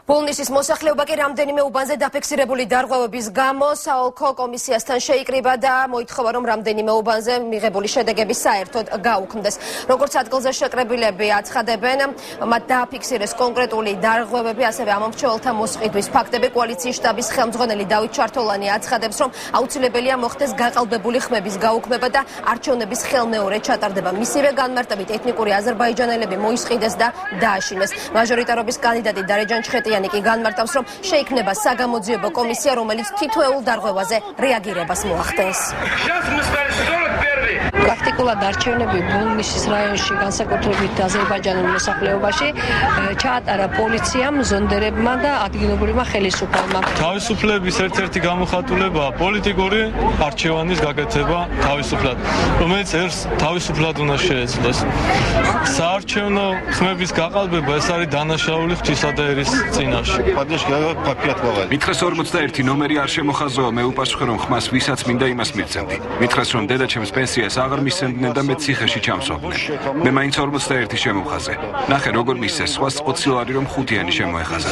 ბოლნისის მოსახლეობა კი რამდენიმე უბანზე დაფიქსირებული დარღვევების გამო საოლქო კომისიასთან შეიკრიბა და მოითხოვა, რომ რამდენიმე უბანზე მიღებული შედეგები საერთოდ გაუქმდეს. როგორც ადგილზე შეკრებილები აცხადებენ, მათ დააფიქსირეს კონკრეტული დარღვევები, ასევე ამომრჩეველთა მოსყიდვის ფაქტები. კოალიციის შტაბის ხელმძღვანელი დავით ჩართოლანი აცხადებს, რომ აუცილებელია მოხდეს გაყალბებული ხმების გაუქმება და არჩევნების ხელმეორე ჩატარდება. მისივე განმარტებით ეთნიკური აზერბაიჯანელები მოისყიდეს და დააშინეს. მაჟორიტარობის კანდიდატი დარეჯან ჩხეტიანი კი განმარტავს, რომ შეიქმნება საგამოძიებო კომისია, რომელიც თითოეულ დარღვევაზე რეაგირებას მოახდენს. პრაქტიკულად არჩევნები ბოლნისის რაიონში, განსაკუთრებით აზერბაიჯანულ მოსახლეობაში, ჩაატარა პოლიციამ, ზონდერებმა და ადგილობრივმა ხელისუფლებამ. თავისუფლების ერთ-ერთი გამოხატულებაა პოლიტიკური არჩევანის გაკეთება თავისუფლად, რომელიც ერთს თავისუფლად უნდა შეეძლოს. საარჩევნო ხმების გაყალბება ეს არის დანაშაული ღვთისადერის წინაშე. მითხრეს 41 ნომერი არ შემოხაზოა, მე უპასუხე, რომ ხმას ვისაც მინდა იმას მივცემდი. მითხრეს, რომ დედაჩემს პენსიას აღარ მისცემდნენ და მე ციხეში ჩამსვავდნენ. მე მაინც 41 შემოვხაზე. ნახე, როგორ მისცეს, სხვას 20 ლარი რომ 5-იანი შემოეხაზა.